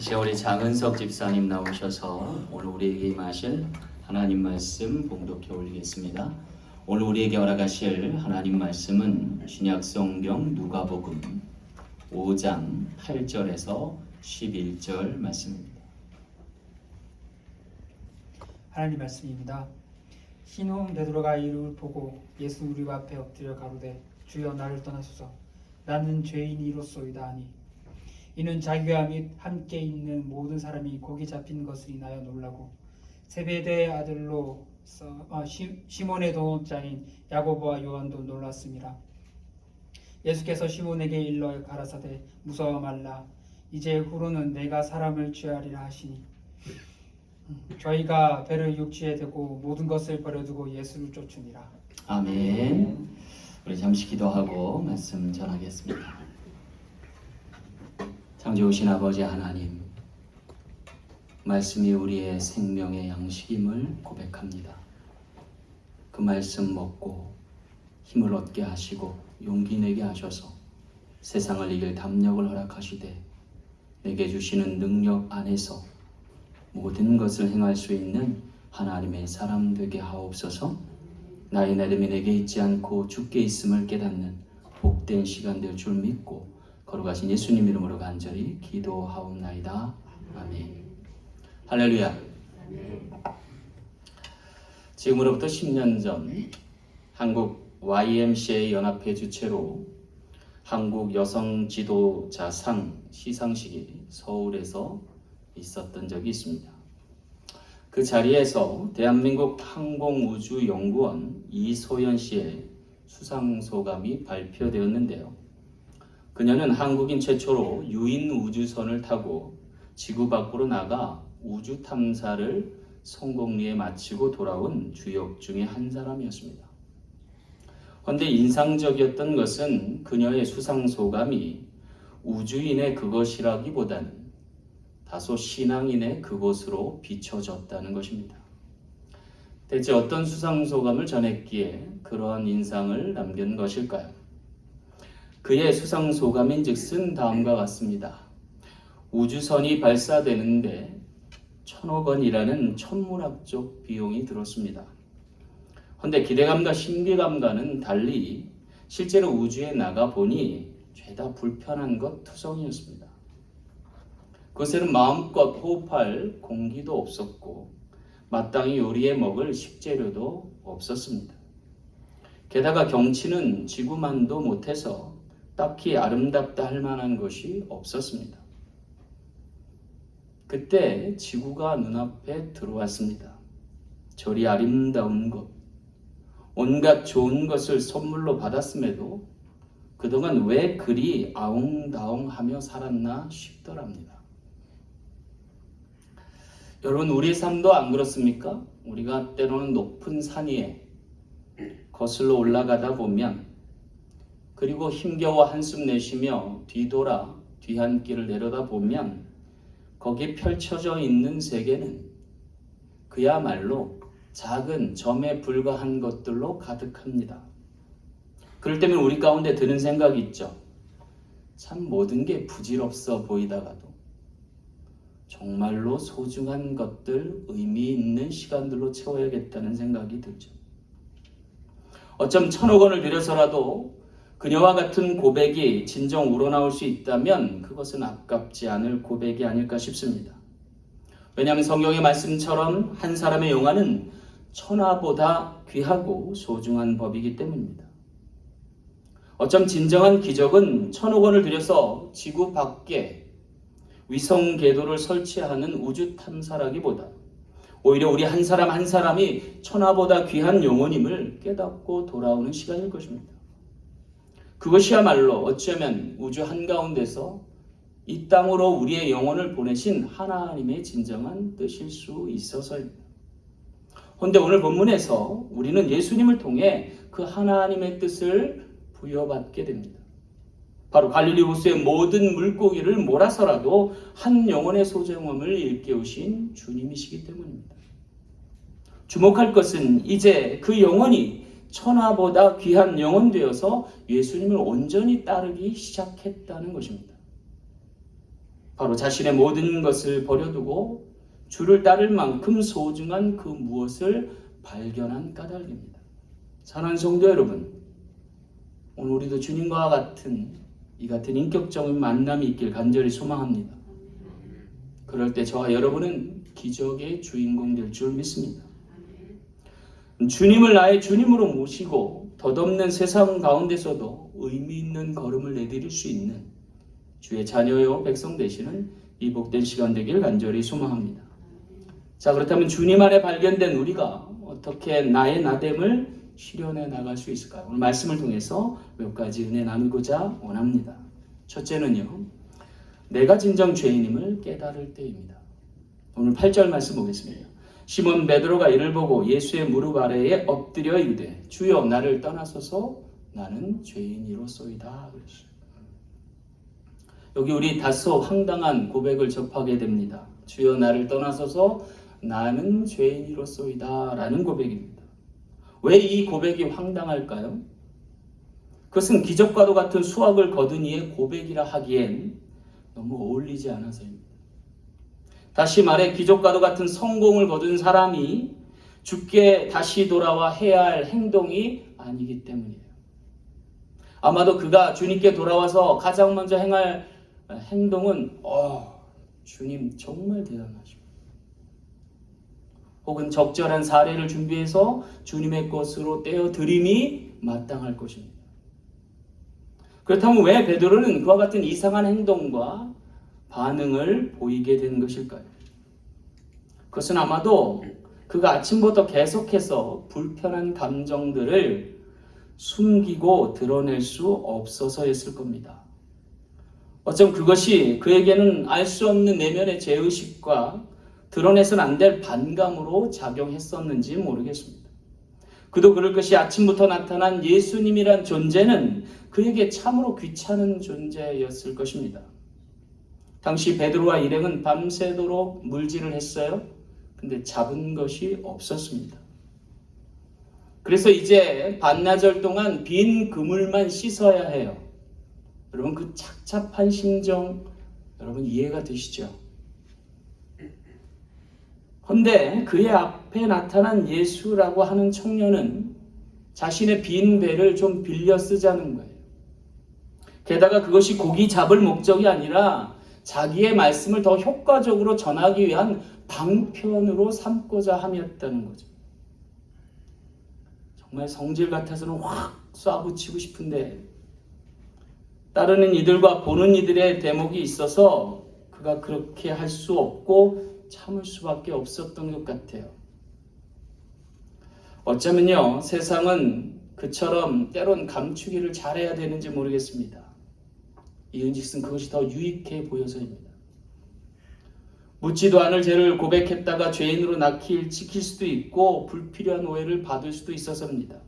이제 우리 장은석 집사님 나오셔서 오늘 우리에게 임하실 하나님 말씀 봉독해 올리겠습니다. 오늘 우리에게 허락하실 하나님 말씀은 신약성경 누가복음 5장 8절에서 11절 말씀입니다. 하나님 말씀입니다. 시몬 베드로가 이를 보고 예수 무리 앞에 엎드려 가로되 주여 나를 떠나소서 나는 죄인이로소이다 하니 이는 자기와 및 함께 있는 모든 사람이 고기 잡힌 것을 인하여 놀라고 세베대의 아들로 시몬의 동업자인 야고보와 요한도 놀랐습니다. 예수께서 시몬에게 일러 가라사대 무서워 말라 이제 후로는 내가 사람을 취하리라 하시니 저희가 배를 육지에 대고 모든 것을 버려두고 예수를 쫓으니라. 아멘. 우리 잠시 기도하고 말씀 전하겠습니다. 창조주신 아버지 하나님, 말씀이 우리의 생명의 양식임을 고백합니다. 그 말씀 먹고 힘을 얻게 하시고 용기 내게 하셔서 세상을 이길 담력을 허락하시되 내게 주시는 능력 안에서 모든 것을 행할 수 있는 하나님의 사람 되게 하옵소서. 나의 나름이 내게 있지 않고 주께 있음을 깨닫는 복된 시간 될 줄 믿고 거룩하신 예수님 이름으로 간절히 기도하옵나이다. 아멘. 할렐루야. 지금으로부터 10년 전 한국 YMCA 연합회 주최로 한국 여성 지도자상 시상식이 서울에서 있었던 적이 있습니다. 그 자리에서 대한민국 항공우주연구원 이소연 씨의 수상소감이 발표되었는데요. 그녀는 한국인 최초로 유인 우주선을 타고 지구 밖으로 나가 우주 탐사를 성공리에 마치고 돌아온 주역 중에 한 사람이었습니다. 그런데 인상적이었던 것은 그녀의 수상소감이 우주인의 그것이라기보다는 다소 신앙인의 그것으로 비춰졌다는 것입니다. 대체 어떤 수상소감을 전했기에 그러한 인상을 남긴 것일까요? 그의 수상소감인즉슨 다음과 같습니다. 우주선이 발사되는데 1,000억 원이라는 천문학적 비용이 들었습니다. 그런데 기대감과 신비감과는 달리 실제로 우주에 나가보니 죄다 불편한 것 투성이었습니다. 그것에는 마음껏 호흡할 공기도 없었고 마땅히 요리해 먹을 식재료도 없었습니다. 게다가 경치는 지구만도 못해서 딱히 아름답다 할 만한 것이 없었습니다. 그때 지구가 눈앞에 들어왔습니다. 저리 아름다운 것, 온갖 좋은 것을 선물로 받았음에도 그동안 왜 그리 아웅다웅하며 살았나 싶더랍니다. 여러분, 우리 삶도 안 그렇습니까? 우리가 때로는 높은 산 위에 거슬러 올라가다 보면 그리고 힘겨워 한숨 내쉬며 뒤돌아 뒤안길을 내려다 보면 거기 펼쳐져 있는 세계는 그야말로 작은 점에 불과한 것들로 가득합니다. 그럴 때면 우리 가운데 드는 생각이 있죠. 참 모든 게 부질없어 보이다가도 정말로 소중한 것들, 의미 있는 시간들로 채워야겠다는 생각이 들죠. 어쩜 1,000억 원을 들여서라도 그녀와 같은 고백이 진정 우러나올 수 있다면 그것은 아깝지 않을 고백이 아닐까 싶습니다. 왜냐하면 성경의 말씀처럼 한 사람의 영혼은 천하보다 귀하고 소중한 법이기 때문입니다. 어쩜 진정한 기적은 1,000억 원을 들여서 지구 밖에 위성 궤도를 설치하는 우주 탐사라기보다 오히려 우리 한 사람 한 사람이 천하보다 귀한 영혼임을 깨닫고 돌아오는 시간일 것입니다. 그것이야말로 어쩌면 우주 한가운데서 이 땅으로 우리의 영혼을 보내신 하나님의 진정한 뜻일 수 있어서입니다. 그런데 오늘 본문에서 우리는 예수님을 통해 그 하나님의 뜻을 부여받게 됩니다. 바로 갈릴리 호수의 모든 물고기를 몰아서라도 한 영혼의 소중함을 일깨우신 주님이시기 때문입니다. 주목할 것은 이제 그 영혼이 천하보다 귀한 영혼 되어서 예수님을 온전히 따르기 시작했다는 것입니다. 바로 자신의 모든 것을 버려두고 주를 따를 만큼 소중한 그 무엇을 발견한 까닭입니다. 사랑하는 성도 여러분, 오늘 우리도 주님과 같은 이 같은 인격적인 만남이 있길 간절히 소망합니다. 그럴 때 저와 여러분은 기적의 주인공 될 줄 믿습니다. 주님을 나의 주님으로 모시고 덧없는 세상 가운데서도 의미 있는 걸음을 내디딜 수 있는 주의 자녀요 백성 되시는 이 복된 시간 되길 간절히 소망합니다. 자, 그렇다면 주님 안에 발견된 우리가 어떻게 나의 나됨을 실현해 나갈 수 있을까요? 오늘 말씀을 통해서 몇 가지 은혜 나누고자 원합니다. 첫째는요, 내가 진정 죄인임을 깨달을 때입니다. 오늘 8절 말씀 보겠습니다. 시몬 베드로가 이를 보고 예수의 무릎 아래에 엎드려 이르되 주여 나를 떠나소서 나는 죄인이로소이다. 여기 우리 다소 황당한 고백을 접하게 됩니다. 주여 나를 떠나소서 나는 죄인이로소이다 라는 고백입니다. 왜 이 고백이 황당할까요? 그것은 기적과도 같은 수확을 거둔 이의 고백이라 하기엔 너무 어울리지 않아서입니다. 다시 말해 기적과도 같은 성공을 거둔 사람이 주께 다시 돌아와 해야 할 행동이 아니기 때문이에요. 아마도 그가 주님께 돌아와서 가장 먼저 행할 행동은 주님 정말 대단하시고, 혹은 적절한 사례를 준비해서 주님의 것으로 떼어 드림이 마땅할 것입니다. 그렇다면 왜 베드로는 그와 같은 이상한 행동과 반응을 보이게 된 것일까요? 그것은 아마도 그가 아침부터 계속해서 불편한 감정들을 숨기고 드러낼 수 없어서였을 겁니다. 어쩜 그것이 그에게는 알 수 없는 내면의 죄의식과 드러내서는 안 될 반감으로 작용했었는지 모르겠습니다. 그도 그럴 것이 아침부터 나타난 예수님이란 존재는 그에게 참으로 귀찮은 존재였을 것입니다. 당시 베드로와 일행은 밤새도록 물질을 했어요. 근데 잡은 것이 없었습니다. 그래서 이제 반나절 동안 빈 그물만 씻어야 해요. 여러분 그 착잡한 심정 여러분 이해가 되시죠? 그런데 그의 앞에 나타난 예수라고 하는 청년은 자신의 빈 배를 좀 빌려 쓰자는 거예요. 게다가 그것이 고기 잡을 목적이 아니라 자기의 말씀을 더 효과적으로 전하기 위한 방편으로 삼고자 함이었다는 거죠. 정말 성질 같아서는 확 쏴붙이고 싶은데 따르는 이들과 보는 이들의 대목이 있어서 그가 그렇게 할 수 없고 참을 수밖에 없었던 것 같아요. 어쩌면요, 세상은 그처럼 때론 감추기를 잘해야 되는지 모르겠습니다. 이은즉슨 그것이 더 유익해 보여서입니다. 묻지도 않을 죄를 고백했다가 죄인으로 찍힐 수도 있고 불필요한 오해를 받을 수도 있어서입니다.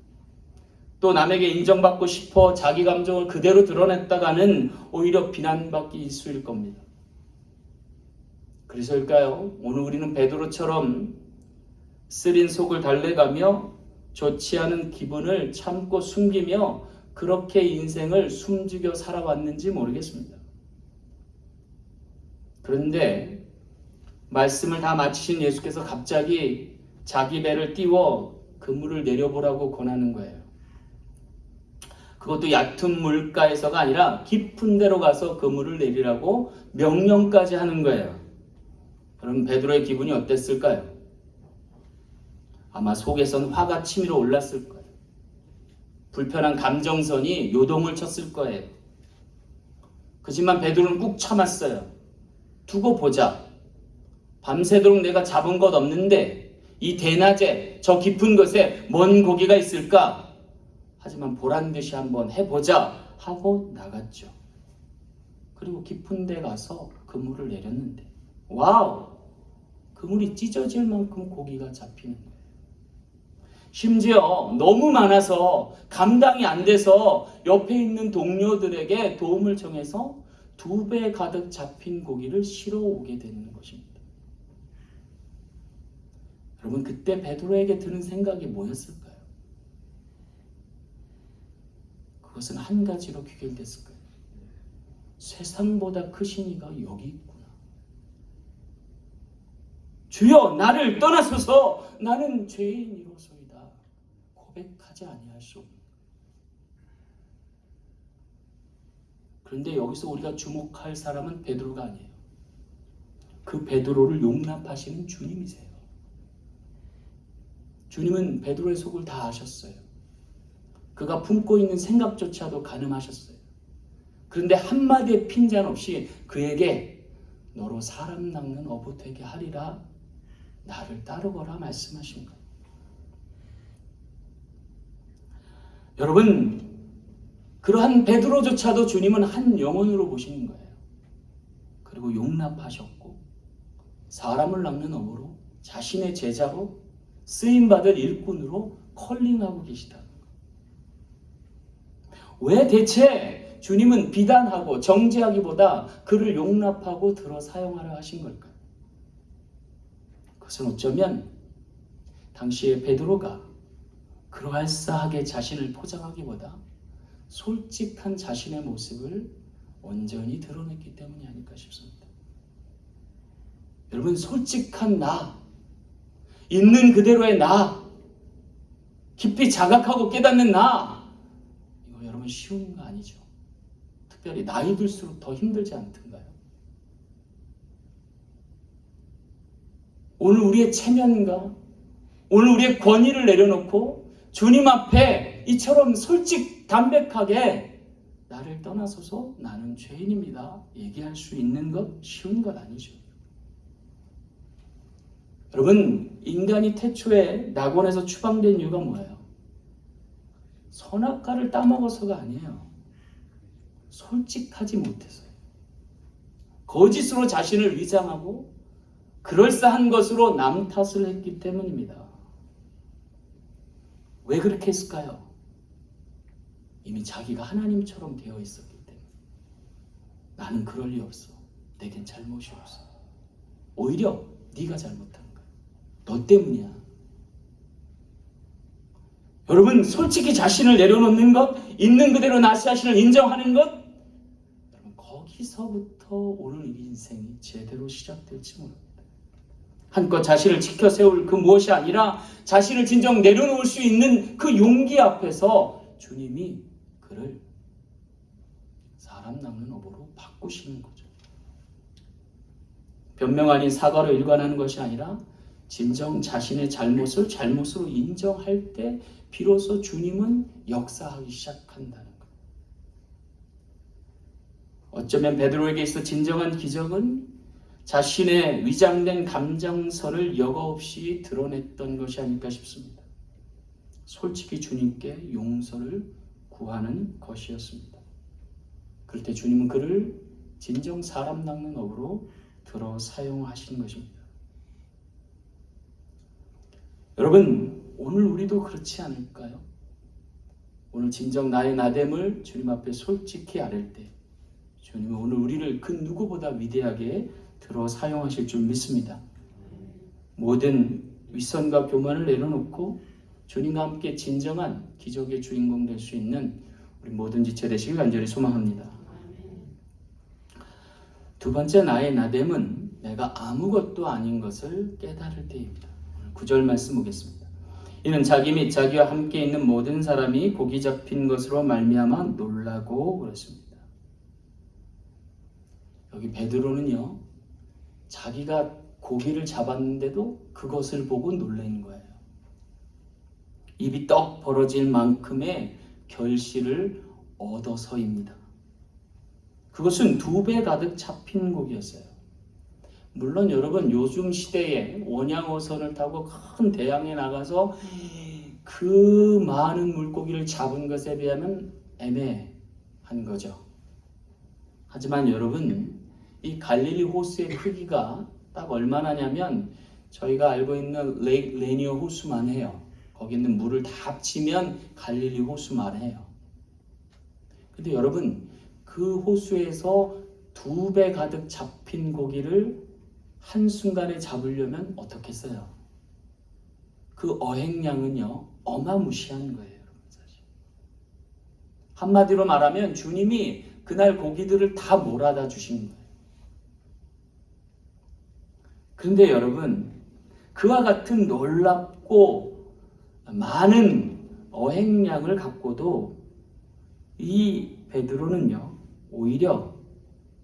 또 남에게 인정받고 싶어 자기 감정을 그대로 드러냈다가는 오히려 비난받기 일쑤일 겁니다. 그래서일까요? 오늘 우리는 베드로처럼 쓰린 속을 달래가며 좋지 않은 기분을 참고 숨기며 그렇게 인생을 숨죽여 살아왔는지 모르겠습니다. 그런데 말씀을 다 마치신 예수께서 갑자기 자기 배를 띄워 그물을 내려보라고 권하는 거예요. 그것도 얕은 물가에서가 아니라 깊은 데로 가서 그물을 내리라고 명령까지 하는 거예요. 그럼 베드로의 기분이 어땠을까요? 아마 속에선 화가 치밀어 올랐을 거예요. 불편한 감정선이 요동을 쳤을 거예요. 그지만 베드로는 꾹 참았어요. 두고 보자. 밤새도록 내가 잡은 것 없는데 이 대낮에 저 깊은 곳에 뭔 고기가 있을까? 하지만 보란듯이 한번 해보자 하고 나갔죠. 그리고 깊은 데 가서 그물을 내렸는데 와우! 그물이 찢어질 만큼 고기가 잡히는 거예요. 심지어 너무 많아서 감당이 안 돼서 옆에 있는 동료들에게 도움을 청해서 2배 가득 잡힌 고기를 실어 오게 되는 것입니다. 여러분 그때 베드로에게 드는 생각이 뭐였을까요? 그것은 한 가지로 귀결됐을 거예요. 세상보다 크신 이가 여기 있구나. 주여 나를 떠나소서 나는 죄인이로소이다 고백하지 아니할 수 없는. 그런데 여기서 우리가 주목할 사람은 베드로가 아니에요. 그 베드로를 용납하시는 주님이세요. 주님은 베드로의 속을 다 아셨어요. 그가 품고 있는 생각조차도 가늠하셨어요. 그런데 한마디의 핀잔 없이 그에게 너로 사람 낚는 어부 되게 하리라 나를 따르거라 말씀하신 거예요. 여러분, 그러한 베드로조차도 주님은 한 영혼으로 보시는 거예요. 그리고 용납하셨고 사람을 낚는 어부로 자신의 제자로 쓰임받을 일꾼으로 컬링하고 계시다는 거예요. 왜 대체 주님은 비난하고 정죄하기보다 그를 용납하고 들어 사용하려 하신 걸까요? 그것은 어쩌면 당시의 베드로가 그럴싸하게 자신을 포장하기보다 솔직한 자신의 모습을 온전히 드러냈기 때문이 아닐까 싶습니다. 여러분, 솔직한 나, 있는 그대로의 나, 깊이 자각하고 깨닫는 나, 이거 여러분 쉬운 거 아니죠. 특별히 나이 들수록 더 힘들지 않던가요? 오늘 우리의 체면과 오늘 우리의 권위를 내려놓고 주님 앞에 이처럼 솔직 담백하게 나를 떠나소서 나는 죄인입니다 얘기할 수 있는 것 쉬운 것 아니죠. 여러분, 인간이 태초에 낙원에서 추방된 이유가 뭐예요? 선악과를 따먹어서가 아니에요. 솔직하지 못해서요. 거짓으로 자신을 위장하고 그럴싸한 것으로 남 탓을 했기 때문입니다. 왜 그렇게 했을까요? 이미 자기가 하나님처럼 되어 있었기 때문에. 나는 그럴 리 없어. 내겐 잘못이 없어. 오히려 네가 잘못한 거야. 너 때문이야. 여러분, 솔직히 자신을 내려놓는 것, 있는 그대로 나 자신을 인정하는 것, 여러분 거기서부터 오늘 이 인생이 제대로 시작될지 모릅니다. 한껏 자신을 지켜 세울 그 무엇이 아니라 자신을 진정 내려놓을 수 있는 그 용기 앞에서 주님이 그를 사람 낚는 어부로 바꾸시는 거죠. 변명 아닌 사과로 일관하는 것이 아니라 진정 자신의 잘못을 잘못으로 인정할 때 비로소 주님은 역사하기 시작한다는 것. 어쩌면 베드로에게 있어 진정한 기적은 자신의 위장된 감정선을 여과 없이 드러냈던 것이 아닐까 싶습니다. 솔직히 주님께 용서를 구하는 것이었습니다. 그럴 때 주님은 그를 진정 사람 낚는 어부로 들어 사용하신 것입니다. 여러분, 오늘 우리도 그렇지 않을까요? 오늘 진정 나의 나됨을 주님 앞에 솔직히 아랠 때 주님은 오늘 우리를 그 누구보다 위대하게 들어 사용하실 줄 믿습니다. 모든 윗선과 교만을 내려놓고 주님과 함께 진정한 기적의 주인공 될 수 있는 우리 모든 지체 되시길 간절히 소망합니다. 두 번째 나의 나됨은 내가 아무것도 아닌 것을 깨달을 때입니다. 9절 말씀 보겠습니다. 이는 자기 및 자기와 함께 있는 모든 사람이 고기 잡힌 것으로 말미암아 놀라고 그랬습니다. 여기 베드로는요, 자기가 고기를 잡았는데도 그것을 보고 놀란 거예요. 입이 떡 벌어질 만큼의 결실을 얻어서입니다. 그것은 2배 가득 잡힌 고기였어요. 물론 여러분, 요즘 시대에 원양어선을 타고 큰 대양에 나가서 그 많은 물고기를 잡은 것에 비하면 애매한 거죠. 하지만 여러분, 이 갈릴리 호수의 크기가 딱 얼마나냐면 저희가 알고 있는 레이크 레니어 호수만 해요. 거기 있는 물을 다 합치면 갈릴리 호수만 해요. 근데 여러분, 그 호수에서 2배 가득 잡힌 고기를 한순간에 잡으려면 어떻게 했어요? 그 어획량은요, 어마무시한 거예요, 여러분. 사실. 한마디로 말하면 주님이 그날 고기들을 다 몰아다 주신 거예요. 그런데 여러분, 그와 같은 놀랍고 많은 어획량을 갖고도 이 베드로는요, 오히려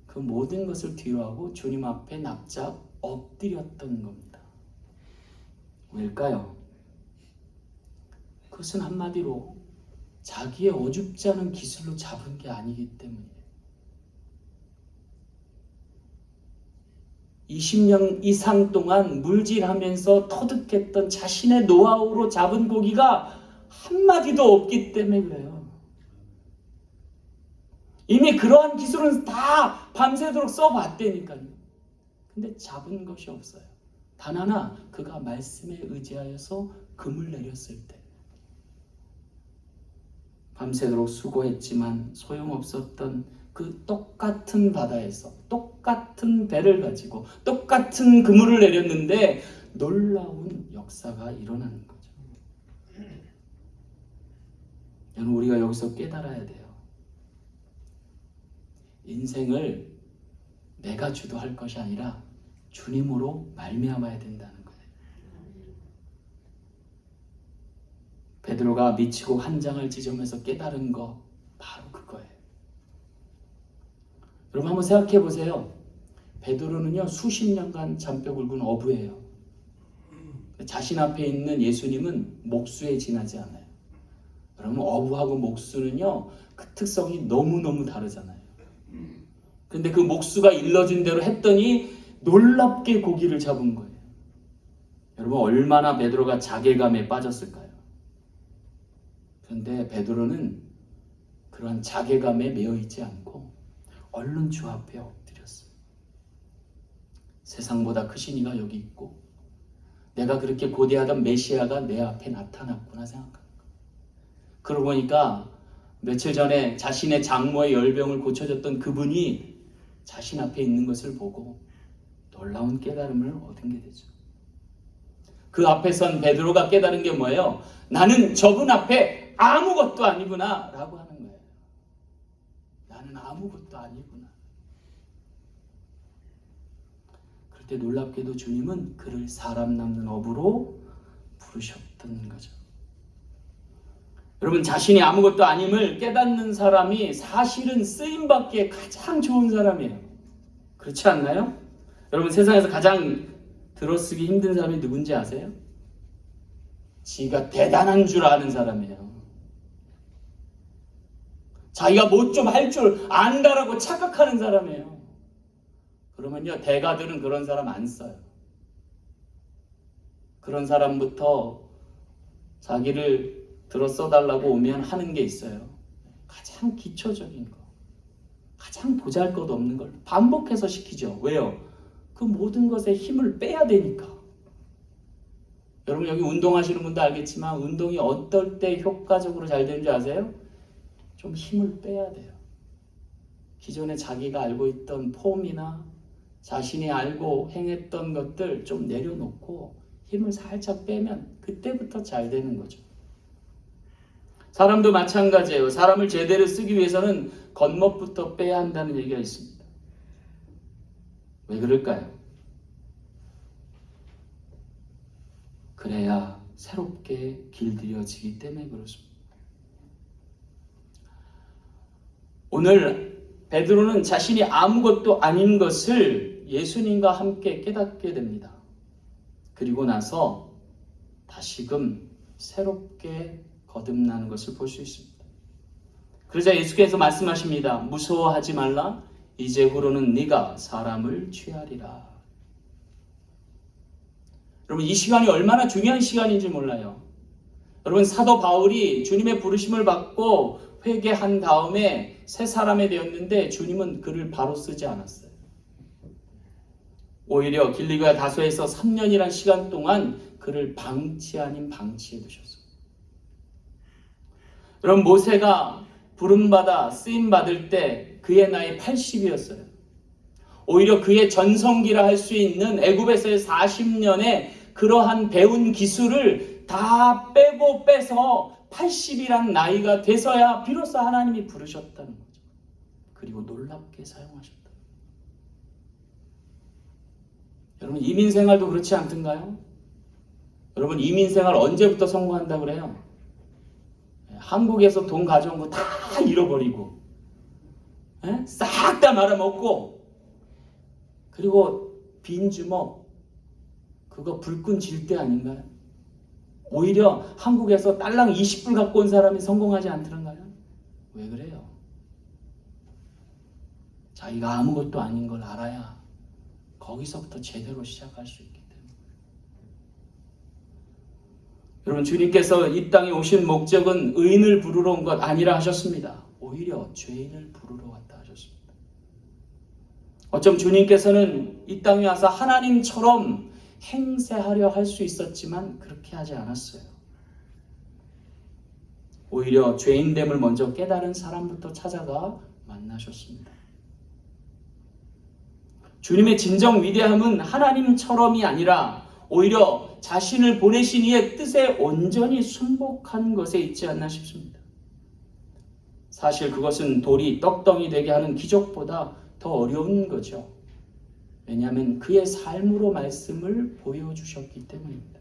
그 모든 것을 뒤로하고 주님 앞에 납작 엎드렸던 겁니다. 왜일까요? 그것은 한마디로 자기의 어줍지 않은 기술로 잡은 게 아니기 때문이에요. 20년 이상 동안 물질하면서 터득했던 자신의 노하우로 잡은 고기가 한마디도 없기 때문에 그래요. 이미 그러한 기술은 다 밤새도록 써봤다니까요. 근데 잡은 것이 없어요. 단 하나, 그가 말씀에 의지하여서 금을 내렸을 때. 밤새도록 수고했지만 소용없었던 그 똑같은 바다에서 똑같은 배를 가지고 똑같은 그물을 내렸는데 놀라운 역사가 일어나는 거죠. 여러분, 우리가 여기서 깨달아야 돼요. 인생을 내가 주도할 것이 아니라 주님으로 말미암아야 된다는 거예요. 베드로가 미치고 환장을 지점에서 깨달은 거 바로 그거예요. 여러분 한번 생각해 보세요. 베드로는요 수십 년간 잔뼈 굵은 어부예요. 자신 앞에 있는 예수님은 목수에 지나지 않아요. 여러분 어부하고 목수는요 그 특성이 너무너무 다르잖아요. 근데 그 목수가 일러준 대로 했더니 놀랍게 고기를 잡은 거예요. 여러분 얼마나 베드로가 자괴감에 빠졌을까요? 그런데 베드로는 그러한 자괴감에 매여 있지 않고 얼른 주 앞에 엎드렸어요. 세상보다 크신 이가 여기 있고 내가 그렇게 고대하던 메시아가 내 앞에 나타났구나 생각합니다. 그러고 보니까 며칠 전에 자신의 장모의 열병을 고쳐줬던 그분이 자신 앞에 있는 것을 보고 놀라운 깨달음을 얻은 게 되죠. 그 앞에 선 베드로가 깨달은 게 뭐예요? 나는 저분 앞에 아무것도 아니구나 라고 하는 거예요. 나는 아무것도 아니구나. 그럴 때 놀랍게도 주님은 그를 사람 남는 어부로 부르셨던 거죠. 여러분 자신이 아무것도 아님을 깨닫는 사람이 사실은 쓰임받기에 가장 좋은 사람이에요. 그렇지 않나요? 여러분 세상에서 가장 들어쓰기 힘든 사람이 누군지 아세요? 지가 대단한 줄 아는 사람이에요. 자기가 뭐 좀 할 줄 안다라고 착각하는 사람이에요. 그러면요 대가들은 그런 사람 안 써요. 그런 사람부터 자기를 들어 써달라고 오면 하는 게 있어요. 가장 기초적인 거, 가장 보잘것없는 걸 반복해서 시키죠. 왜요? 그 모든 것에 힘을 빼야 되니까. 여러분 여기 운동하시는 분도 알겠지만 운동이 어떨 때 효과적으로 잘 되는지 아세요? 좀 힘을 빼야 돼요. 기존에 자기가 알고 있던 폼이나 자신이 알고 행했던 것들 좀 내려놓고 힘을 살짝 빼면 그때부터 잘 되는 거죠. 사람도 마찬가지예요. 사람을 제대로 쓰기 위해서는 겉멋부터 빼야 한다는 얘기가 있습니다. 왜 그럴까요? 그래야 새롭게 길들여지기 때문에 그렇습니다. 오늘 베드로는 자신이 아무것도 아닌 것을 예수님과 함께 깨닫게 됩니다. 그리고 나서 다시금 새롭게 거듭나는 것을 볼 수 있습니다. 그러자 예수께서 말씀하십니다. 무서워하지 말라. 이제후로는 네가 사람을 취하리라. 여러분 이 시간이 얼마나 중요한 시간인지 몰라요. 여러분 사도 바울이 주님의 부르심을 받고 회개한 다음에 새 사람이 되었는데 주님은 그를 바로 쓰지 않았어요. 오히려 길리기아 다소에서 3년이란 시간 동안 그를 방치 아닌 방치해 두셨어요. 여러분 모세가 부름받아 쓰임받을 때 그의 나이 80이었어요. 오히려 그의 전성기라 할 수 있는 애굽에서의 40년의 그러한 배운 기술을 다 빼고 빼서 80이란 나이가 돼서야 비로소 하나님이 부르셨다는 거죠. 그리고 놀랍게 사용하셨다. 여러분 이민생활도 그렇지 않던가요? 여러분 이민생활 언제부터 성공한다고 그래요? 한국에서 돈 가져온 거 다 잃어버리고 싹 다 말아먹고 그리고 빈 주먹 그거 불끈 질 때 아닌가요? 오히려 한국에서 딸랑 20불 갖고 온 사람이 성공하지 않더런가요? 왜 그래요? 자기가 아무것도 아닌 걸 알아야 거기서부터 제대로 시작할 수 있기 때문에. 여러분 주님께서 이 땅에 오신 목적은 의인을 부르러 온 것 아니라 하셨습니다. 오히려 죄인을 부르러 왔다 하셨습니다. 어쩜 주님께서는 이 땅에 와서 하나님처럼 행세하려 할 수 있었지만 그렇게 하지 않았어요. 오히려 죄인됨을 먼저 깨달은 사람부터 찾아가 만나셨습니다. 주님의 진정 위대함은 하나님처럼이 아니라 오히려 자신을 보내신 이의 뜻에 온전히 순복한 것에 있지 않나 싶습니다. 사실 그것은 돌이 떡덩이 되게 하는 기적보다 더 어려운 거죠. 왜냐하면 그의 삶으로 말씀을 보여주셨기 때문입니다.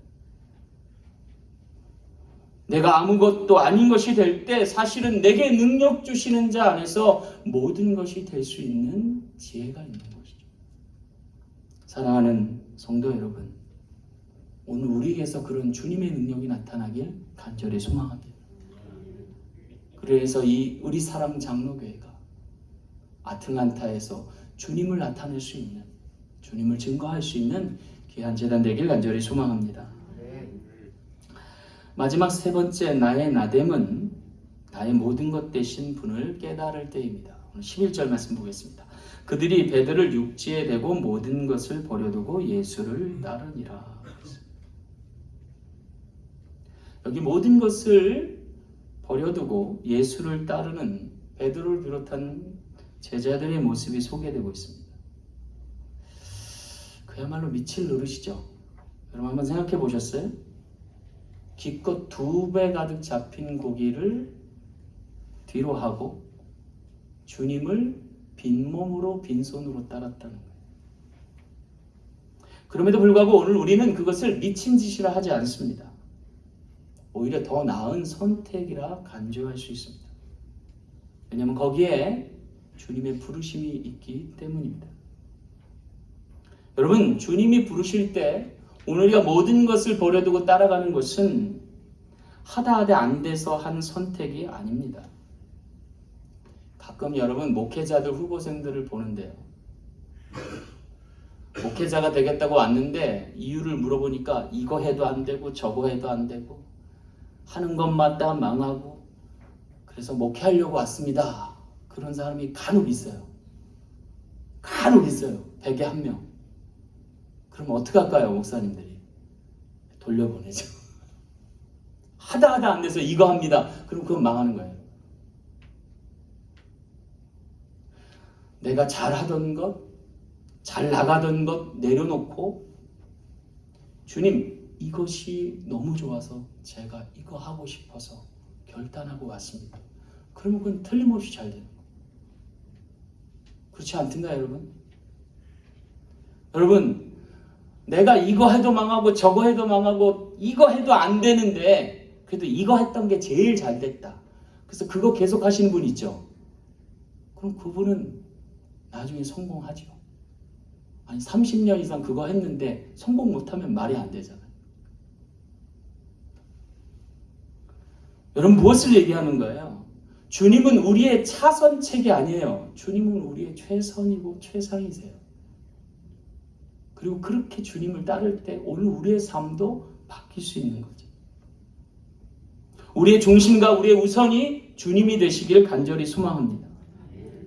내가 아무것도 아닌 것이 될 때 사실은 내게 능력 주시는 자 안에서 모든 것이 될 수 있는 지혜가 있는 것이죠. 사랑하는 성도 여러분, 오늘 우리에게서 그런 주님의 능력이 나타나길 간절히 소망합니다. 그래서 이 우리 사랑 장로교회가 아틀란타에서 주님을 나타낼 수 있는, 주님을 증거할 수 있는 귀한 제단 되길 간절히 소망합니다. 마지막 세 번째 나의 나됨은 나의 모든 것 되신 분을 깨달을 때입니다. 오늘 11절 말씀 보겠습니다. 그들이 배들을 육지에 대고 모든 것을 버려두고 예수를 따르니라. 여기 모든 것을 버려두고 예수를 따르는 베드로를 비롯한 제자들의 모습이 소개되고 있습니다. 그야말로 미칠 노릇이죠. 여러분 한번 생각해 보셨어요? 기껏 2배 가득 잡힌 고기를 뒤로 하고 주님을 빈몸으로 빈손으로 따랐다는 거예요. 그럼에도 불구하고 오늘 우리는 그것을 미친 짓이라 하지 않습니다. 오히려 더 나은 선택이라 간주할 수 있습니다. 왜냐하면 거기에 주님의 부르심이 있기 때문입니다. 여러분 주님이 부르실 때 오늘 우리가 모든 것을 버려두고 따라가는 것은 하다 안 돼서 한 선택이 아닙니다. 가끔 여러분 목회자들 후보생들을 보는데요. 목회자가 되겠다고 왔는데 이유를 물어보니까 이거 해도 안 되고 저거 해도 안 되고 하는 것마다 망하고 그래서 목회하려고 왔습니다. 그런 사람이 간혹 있어요. 간혹 있어요. 100에 1명. 그럼 어떻게 할까요, 목사님들이? 돌려보내죠. 하다 안 돼서 이거 합니다. 그럼 그건 망하는 거예요. 내가 잘하던 것, 잘 나가던 것 내려놓고 주님 이것이 너무 좋아서 제가 이거 하고 싶어서 결단하고 왔습니다. 그러면 그건 틀림없이 잘 되는 거예요. 그렇지 않던가요, 여러분? 여러분 내가 이거 해도 망하고 저거 해도 망하고 이거 해도 안 되는데 그래도 이거 했던 게 제일 잘 됐다. 그래서 그거 계속 하시는 분 있죠. 그럼 그분은 나중에 성공하죠. 아니 30년 이상 그거 했는데 성공 못하면 말이 안 되잖아요. 여러분 무엇을 얘기하는 거예요? 주님은 우리의 차선책이 아니에요. 주님은 우리의 최선이고 최상이세요. 그리고 그렇게 주님을 따를 때 오늘 우리의 삶도 바뀔 수 있는 거죠. 우리의 중심과 우리의 우선이 주님이 되시길 간절히 소망합니다.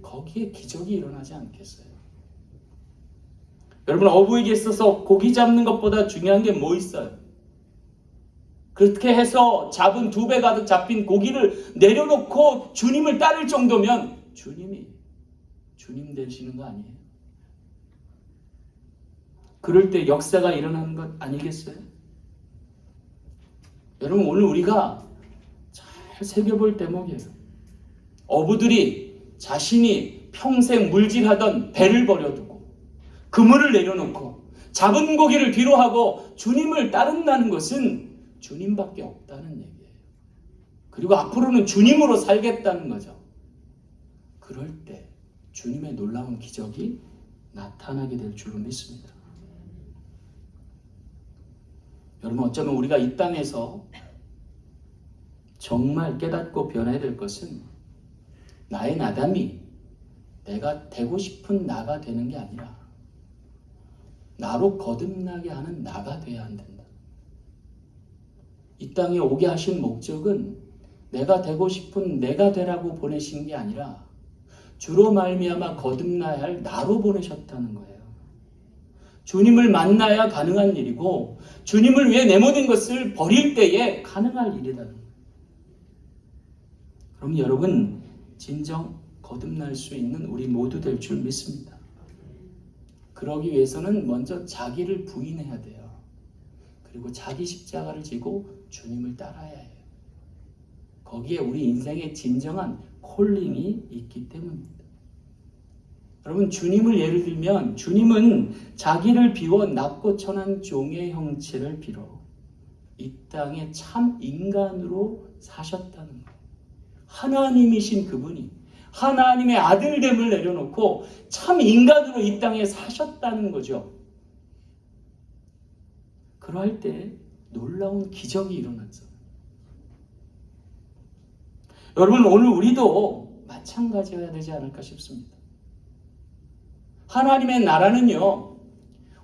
거기에 기적이 일어나지 않겠어요? 여러분 어부에게 있어서 고기 잡는 것보다 중요한 게 뭐 있어요? 그렇게 해서 잡은 2배 가득 잡힌 고기를 내려놓고 주님을 따를 정도면 주님이 주님 되시는 거 아니에요? 그럴 때 역사가 일어나는 것 아니겠어요? 여러분 오늘 우리가 잘 새겨볼 대목이에요. 어부들이 자신이 평생 물질하던 배를 버려두고 그물을 내려놓고 잡은 고기를 뒤로 하고 주님을 따른다는 것은 주님밖에 없다는 얘기예요. 그리고 앞으로는 주님으로 살겠다는 거죠. 그럴 때 주님의 놀라운 기적이 나타나게 될 줄로 믿습니다. 여러분, 어쩌면 우리가 이 땅에서 정말 깨닫고 변해야 될 것은 나의 나담이 내가 되고 싶은 나가 되는 게 아니라 나로 거듭나게 하는 나가 돼야 한다. 이 땅에 오게 하신 목적은 내가 되고 싶은 내가 되라고 보내신 게 아니라 주로 말미암아 거듭나야 할 나로 보내셨다는 거예요. 주님을 만나야 가능한 일이고 주님을 위해 내 모든 것을 버릴 때에 가능할 일이라는 거예요. 그럼 여러분, 진정 거듭날 수 있는 우리 모두 될 줄 믿습니다. 그러기 위해서는 먼저 자기를 부인해야 돼요. 그리고 자기 십자가를 지고 주님을 따라야 해요. 거기에 우리 인생의 진정한 콜링이 있기 때문입니다. 여러분, 주님을 예를 들면 주님은 자기를 비워 낮고 천한 종의 형체를 빌어 이 땅에 참 인간으로 사셨다는 거예요. 하나님이신 그분이 하나님의 아들됨을 내려놓고 참 인간으로 이 땅에 사셨다는 거죠. 그럴 때 놀라운 기적이 일어났어요. 여러분, 오늘 우리도 마찬가지여야 되지 않을까 싶습니다. 하나님의 나라는요,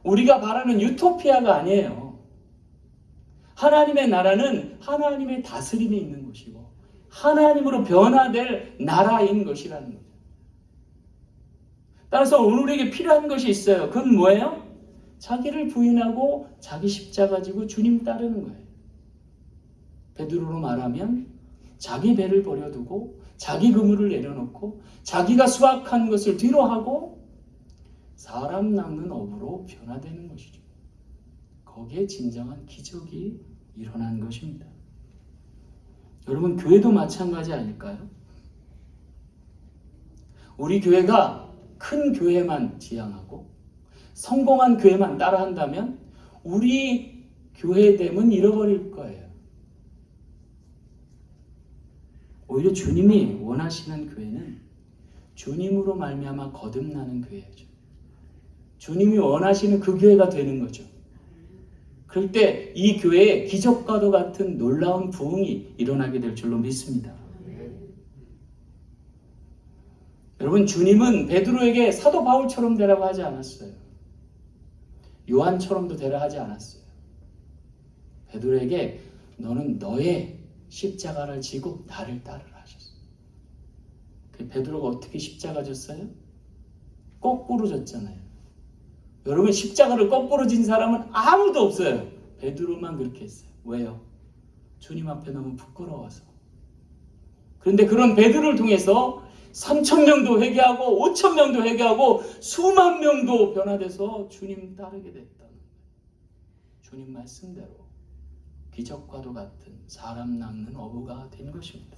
우리가 바라는 유토피아가 아니에요. 하나님의 나라는 하나님의 다스림이 있는 곳이고 하나님으로 변화될 나라인 것이라는 거죠. 따라서 오늘 우리에게 필요한 것이 있어요. 그건 뭐예요? 자기를 부인하고 자기 십자가 지고 주님 따르는 거예요. 베드로로 말하면 자기 배를 버려두고 자기 그물을 내려놓고 자기가 수확한 것을 뒤로 하고 사람 낚는 어부로 변화되는 것이죠. 거기에 진정한 기적이 일어난 것입니다. 여러분, 교회도 마찬가지 아닐까요? 우리 교회가 큰 교회만 지향하고 성공한 교회만 따라한다면 우리 교회됨은 잃어버릴 거예요. 오히려 주님이 원하시는 교회는 주님으로 말미암아 거듭나는 교회죠. 주님이 원하시는 그 교회가 되는 거죠. 그럴 때 이 교회에 기적과도 같은 놀라운 부흥이 일어나게 될 줄로 믿습니다. 여러분, 주님은 베드로에게 사도 바울처럼 되라고 하지 않았어요. 요한처럼도 되라 하지 않았어요. 베드로에게 너는 너의 십자가를 지고 나를 따르라 하셨어요. 그 베드로가 어떻게 십자가 졌어요? 거꾸로 졌잖아요. 여러분, 십자가를 거꾸로 진 사람은 아무도 없어요. 베드로만 그렇게 했어요. 왜요? 주님 앞에 너무 부끄러워서. 그런데 그런 베드로를 통해서 3,000명도 회개하고 5,000명도 회개하고 수만 명도 변화돼서 주님 따르게 됐다는 거예요. 주님 말씀대로 기적과도 같은 사람 낚는 어부가 된 것입니다.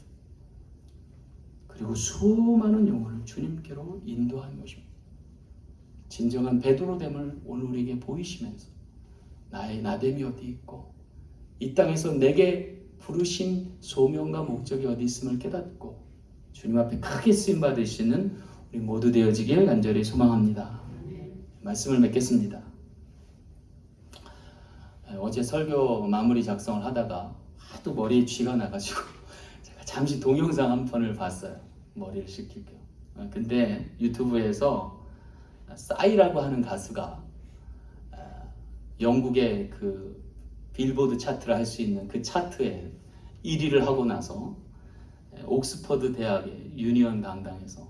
그리고 수많은 영혼을 주님께로 인도한 것입니다. 진정한 베드로됨을 오늘 우리에게 보이시면서 나의 나됨이 어디 있고 이 땅에서 내게 부르신 소명과 목적이 어디 있음을 깨닫고 주님 앞에 크게 쓰임받으시는 우리 모두 되어지길 간절히 소망합니다. 말씀을 맺겠습니다. 어제 설교 마무리 작성을 하다가 하도 머리에 쥐가 나가지고 제가 잠시 동영상 한 편을 봤어요. 머리를 식힐 겸. 근데 유튜브에서 싸이라고 하는 가수가 영국의 그 빌보드 차트를 할 수 있는 그 차트에 1위를 하고 나서 옥스퍼드 대학의 유니언 강당에서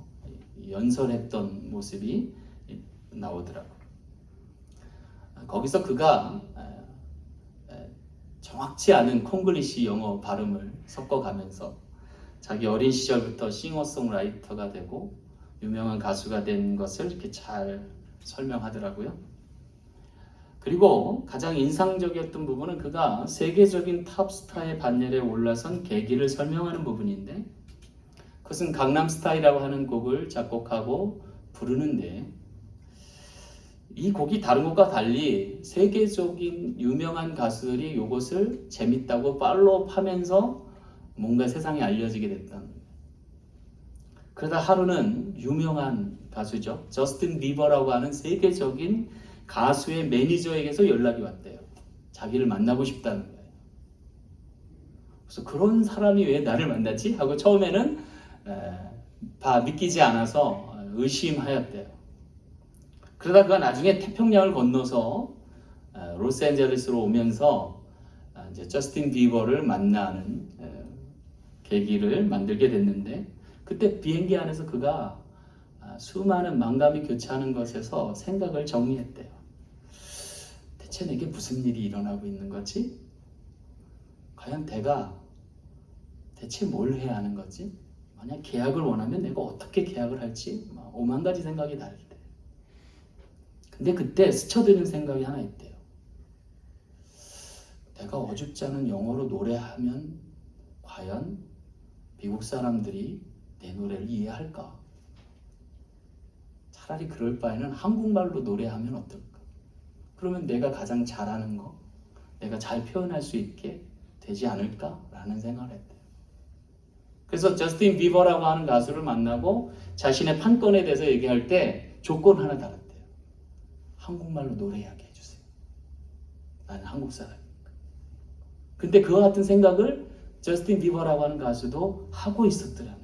연설했던 모습이 나오더라고요. 거기서 그가 정확치 않은 콩글리시 영어 발음을 섞어가면서 자기 어린 시절부터 싱어송라이터가 되고 유명한 가수가 된 것을 이렇게 잘 설명하더라고요. 그리고 가장 인상적이었던 부분은 그가 세계적인 탑스타의 반열에 올라선 계기를 설명하는 부분인데, 그것은 강남스타일이라고 하는 곡을 작곡하고 부르는데 이 곡이 다른 것과 달리 세계적인 유명한 가수들이 이것을 재밌다고 팔로우하면서 뭔가 세상에 알려지게 됐다는 거예요. 그러다 하루는 유명한 가수죠. 저스틴 비버라고 하는 세계적인 가수의 매니저에게서 연락이 왔대요. 자기를 만나고 싶다는 거예요. 그래서 그런 사람이 왜 나를 만나지? 하고 처음에는 믿기지 않아서 의심하였대요. 그러다 그가 나중에 태평양을 건너서 로스앤젤레스로 오면서 이제 저스틴 비버를 만나는 계기를 만들게 됐는데, 그때 비행기 안에서 그가 수많은 망감이 교차하는 것에서 생각을 정리했대요. 대체 내게 무슨 일이 일어나고 있는 거지? 과연 내가 대체 뭘 해야 하는 거지? 만약 계약을 원하면 내가 어떻게 계약을 할지 5만 가지 생각이 날 때. 근데 그때 스쳐드는 생각이 하나 있대요. 내가 어줍지 않은 영어로 노래하면 과연 미국 사람들이 내 노래를 이해할까? 차라리 그럴 바에는 한국말로 노래하면 어떨까? 그러면 내가 가장 잘하는 거, 내가 잘 표현할 수 있게 되지 않을까라는 생각을 했대요. 그래서 저스틴 비버라고 하는 가수를 만나고 자신의 판권에 대해서 얘기할 때 조건 하나 달았대요. 한국말로 노래하게 해주세요. 나는 한국 사람이니까. 근데 그와 같은 생각을 저스틴 비버라고 하는 가수도 하고 있었더라는 거예요.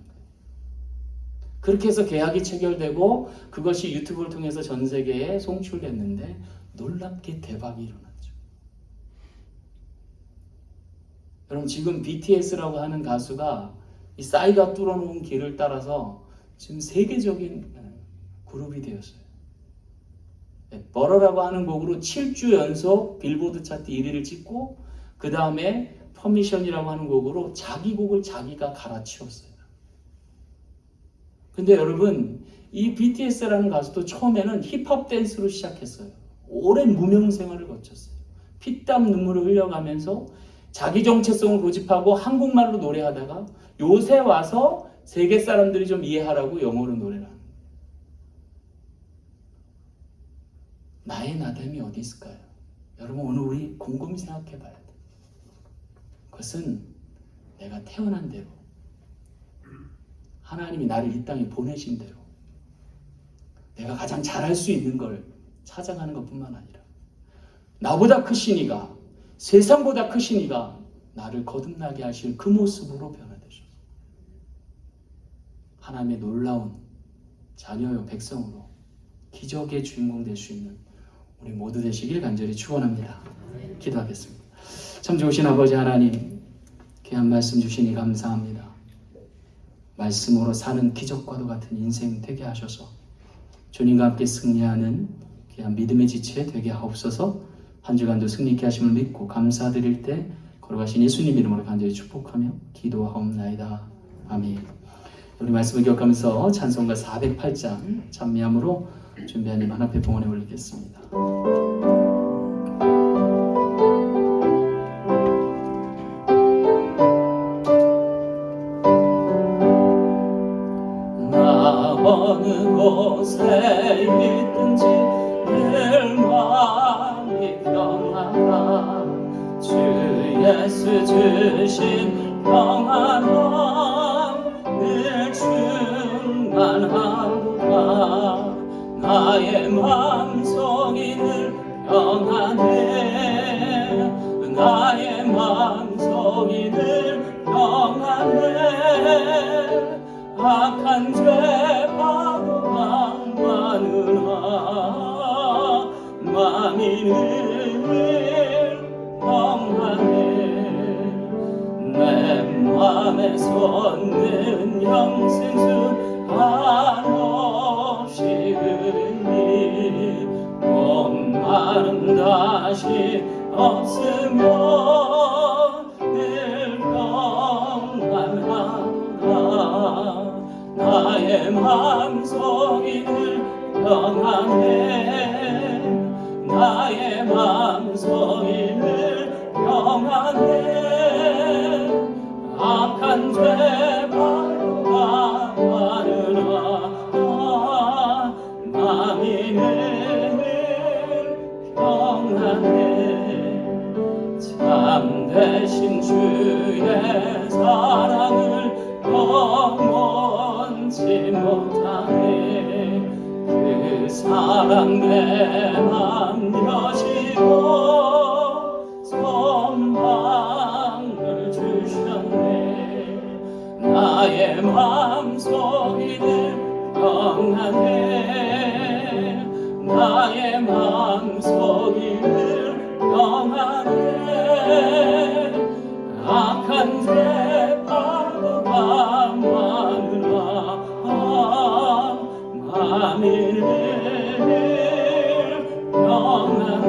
그렇게 해서 계약이 체결되고 그것이 유튜브를 통해서 전 세계에 송출됐는데 놀랍게 대박이 일어났죠. 여러분, 지금 BTS라고 하는 가수가 이 싸이가 뚫어놓은 길을 따라서 지금 세계적인 그룹이 되었어요. 버러라고 하는 곡으로 7주 연속 빌보드 차트 1위를 찍고, 그 다음에 퍼미션이라고 하는 곡으로 자기 곡을 자기가 갈아치웠어요. 근데 여러분, 이 BTS라는 가수도 처음에는 힙합 댄스로 시작했어요. 오랜 무명 생활을 거쳤어요. 피땀 눈물을 흘려가면서 자기 정체성을 고집하고 한국말로 노래하다가 요새 와서 세계 사람들이 좀 이해하라고 영어로 노래를 하는 거예요. 나의 나됨이 어디 있을까요? 여러분, 오늘 우리 곰곰이 생각해 봐야 돼요. 그것은 내가 태어난 대로, 하나님이 나를 이 땅에 보내신 대로 내가 가장 잘할 수 있는 걸 찾아가는 것뿐만 아니라 나보다 크신 이가, 세상보다 크신 이가 나를 거듭나게 하실 그 모습으로 변화되셔서 하나님의 놀라운 자녀요 백성으로 기적의 주인공 될 수 있는 우리 모두 되시길 간절히 축원합니다. 기도하겠습니다. 참 좋으신 아버지 하나님, 귀한 말씀 주시니 감사합니다. 말씀으로 사는 기적과도 같은 인생 되게 하셔서 주님과 함께 승리하는 귀한 믿음의 지체 되게 하옵소서. 한 주간도 승리 있게 하심을 믿고 감사드릴 때 걸어가신 예수님 이름으로 간절히 축복하며 기도하옵나이다. 아멘. 우리 말씀을 기억하면서 찬송가 408장 찬미함으로 준비한 님 하나님 앞에 봉헌에 올리겠습니다. 나 어느 곳에 있든지 늘 마음이 평안하 주 예수 주신 평안함 늘 충만하도다. 나의 마음속이 늘 평안해. 나의 마음속이 늘 평안해. 악한 죄 바보가 많으나 마음이 늘 평안해. 내 맘에 솟는 영생수 한없이 흐르니 목마름 다시 없으며 늘 평안하다. 나의 마음속이 늘 평안해. 나의 마음속이 늘 평안해. 악한 죄 바로가 많으나 마음이 늘 대신 주의 사랑을 영원치 못하네. 그 사랑 내 맘 여시고 선방을 주셨네. 나의 마음속이는 평안해. 나의 마음속이는 평안해. 악한 죄 바보가 많으나 마음이 평안해.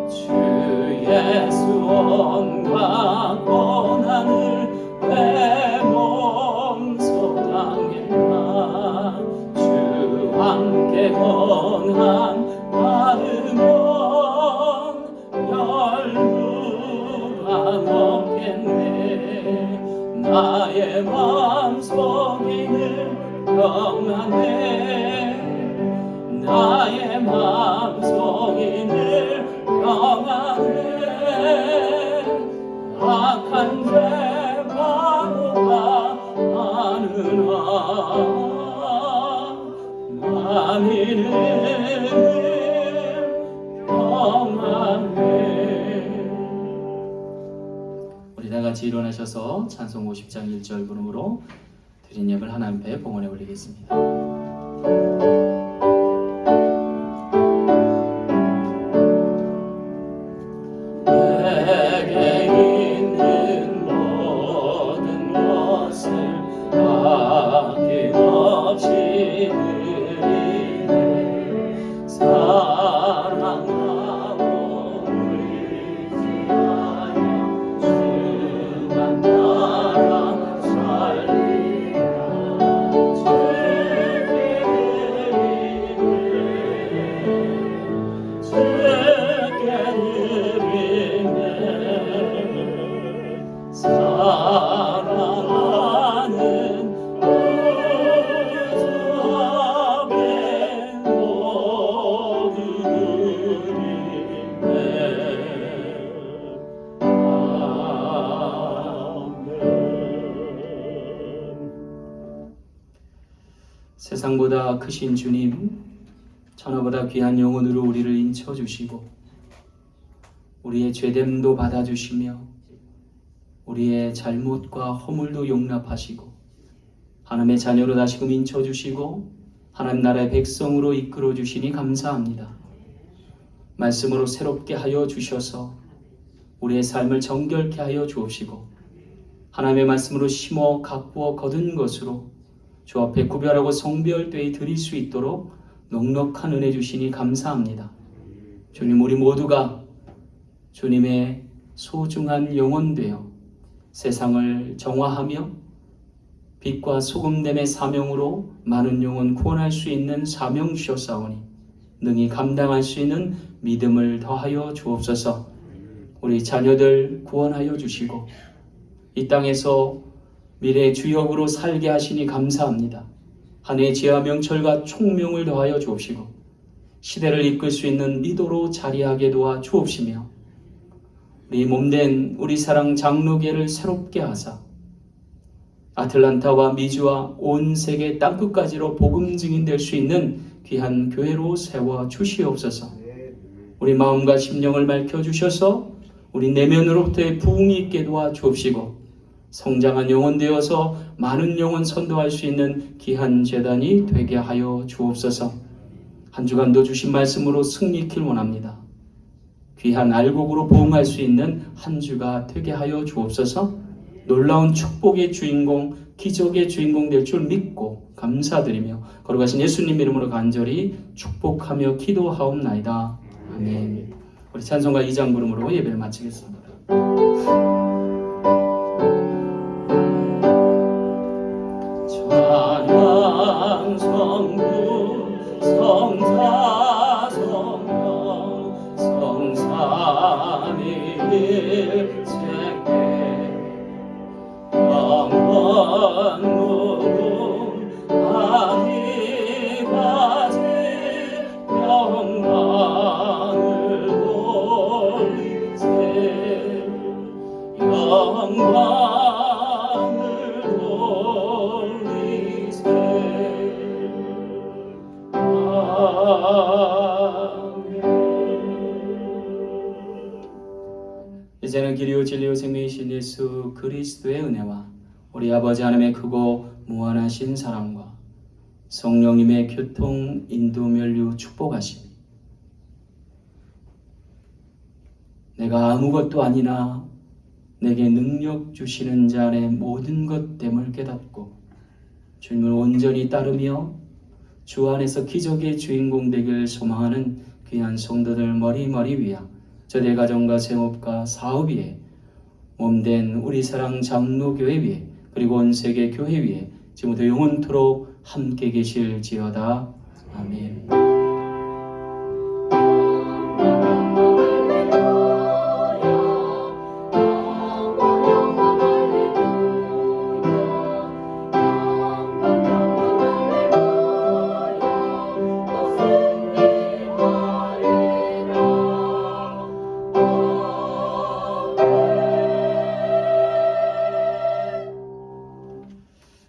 주 예수 온갖 고난을 내 몸소 당했나. 주 함께 고난 받으면 열무가 먹겠네. 나의 마음속에는 평안해. 나의 마음속에는 평안해. 악한 죄 바보가 많으나 마음에는 평안해. 우리 다 같이 일어나셔서 찬송 50장 1절 부름으로 드린 예물 하나님 앞에 봉헌해 올리겠습니다. 내게 있는 모든 것을 아낌없이 드리네. 사랑하고 의지하여 주만 따라 살리라. 주께 드리네. 사랑하는 우주 앞에 모두 드리네. 아멘. 세상보다 크신 주님, 천하보다 귀한 영혼으로 우리를 인쳐주시고 우리의 죄됨도 받아주시며 우리의 잘못과 허물도 용납하시고 하나님의 자녀로 다시금 인쳐주시고 하나님 나라의 백성으로 이끌어주시니 감사합니다. 말씀으로 새롭게 하여 주셔서 우리의 삶을 정결케 하여 주옵시고 하나님의 말씀으로 심어 가꾸어 거둔 것으로 주 앞에 구별하고 성별되이 드릴 수 있도록 넉넉한 은혜 주시니 감사합니다. 주님, 우리 모두가 주님의 소중한 영혼 되어 세상을 정화하며 빛과 소금됨의 사명으로 많은 영혼 구원할 수 있는 사명 주셨사오니 능히 감당할 수 있는 믿음을 더하여 주옵소서. 우리 자녀들 구원하여 주시고 이 땅에서 미래의 주역으로 살게 하시니 감사합니다. 한 해의 지혜와 명철과 총명을 더하여 주옵시고 시대를 이끌 수 있는 리더로 자리하게 도와 주옵시며 우리 몸된 우리 사랑 장로계를 새롭게 하사 아틀란타와 미주와 온 세계 땅끝까지로 복음 증인될 수 있는 귀한 교회로 세워 주시옵소서. 우리 마음과 심령을 밝혀주셔서 우리 내면으로부터의 부흥이 있게 도와 주옵시고 성장한 영혼 되어서 많은 영혼 선도할 수 있는 귀한 재단이 되게 하여 주옵소서. 한 주간도 주신 말씀으로 승리길 원합니다. 귀한 알곡으로 부흥할 수 있는 한 주가 되게 하여 주옵소서. 놀라운 축복의 주인공, 기적의 주인공 될 줄 믿고 감사드리며 거룩하신 예수님 이름으로 간절히 축복하며 기도하옵나이다. 아멘. 우리 찬송가 2장 부름으로 예배를 마치겠습니다. 찬양 성부 성사 성령 성삼위 세계 영원 무궁 아기까지 영광을 돌리세 이제는 길이요 진리요 생명이신 예수 그리스도의 은혜와 우리 아버지 하나님의 크고 무한하신 사랑과 성령님의 교통 인도 멸류 축복하심이 내가 아무것도 아니나 내게 능력 주시는 자 안에 모든 것됨을 깨닫고 주님을 온전히 따르며 주 안에서 기적의 주인공 되길 소망하는 귀한 성도들 머리머리 위하 저의 가정과 생업과 사업 위에 몸된 우리 사랑 장로교회 위에 그리고 온 세계 교회 위에 지금부터 영원토록 함께 계실지어다. 아멘.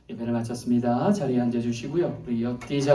예배를 마쳤습니다. 자리에 앉아주시고요. 우리 옆뒤 잡은